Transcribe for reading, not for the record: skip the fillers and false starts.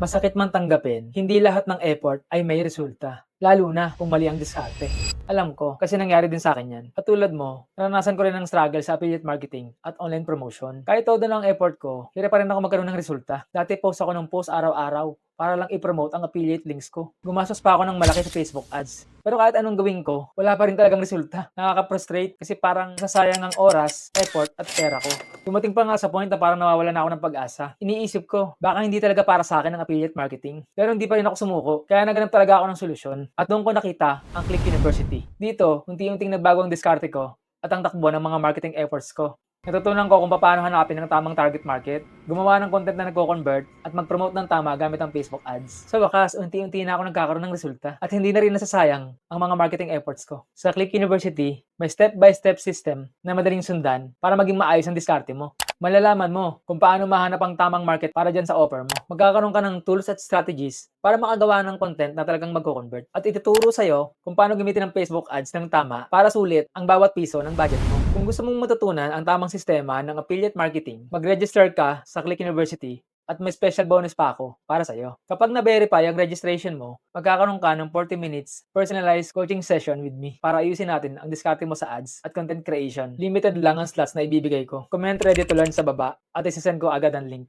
Masakit man tanggapin, hindi lahat ng effort ay may resulta. Lalo na kung mali ang diskarte. Alam ko, kasi nangyari din sa akin yan. Katulad mo, naranasan ko rin ang struggle sa affiliate marketing at online promotion. Kahit todo ng effort ko, hirap pa rin ako magkaroon ng resulta. Dati post ako ng post araw-araw para lang i-promote ang affiliate links ko. Gumastos pa ako ng malaki sa Facebook ads. Pero kahit anong gawin ko, wala pa rin talagang resulta. Nakaka-frustrate kasi parang nasasayang ang oras, effort at pera ko. Dumating pa nga sa point na parang nawawalan na ako ng pag-asa. Iniisip ko, baka hindi talaga para sa akin ang affiliate marketing. Pero hindi pa rin ako sumuko, kaya naghanap talaga ako ng solusyon. At doon ko nakita ang Click University. Dito, unti-unting nagbago ang diskarte ko at ang takbo ng mga marketing efforts ko. Natutunan ko kung paano hanapin ang tamang target market, gumawa ng content na nagko-convert, at mag-promote ng tama gamit ang Facebook ads. Sa wakas, unti-unti na ako nagkakaroon ng resulta at hindi na rin nasasayang ang mga marketing efforts ko. Sa Click University, may step-by-step system na madaling sundan para maging maayos ang diskarte mo. Malalaman mo kung paano mahanap ang tamang market para dyan sa offer mo. Magkakaroon ka ng tools at strategies para makagawa ng content na talagang magko-convert. At ituturo sa'yo kung paano gamitin ang Facebook ads ng tama para sulit ang bawat piso ng budget mo. Kung gusto mong matutunan ang tamang sistema ng affiliate marketing, mag-register ka sa Click University at may special bonus pa ako para sa'yo. Kapag na-verify ang registration mo, magkakaroon ka ng 40 minutes personalized coaching session with me para ayusin natin ang diskarte mo sa ads at content creation. Limited lang ang slots na ibibigay ko. Comment ready to learn sa baba at isasend ko agad ang link.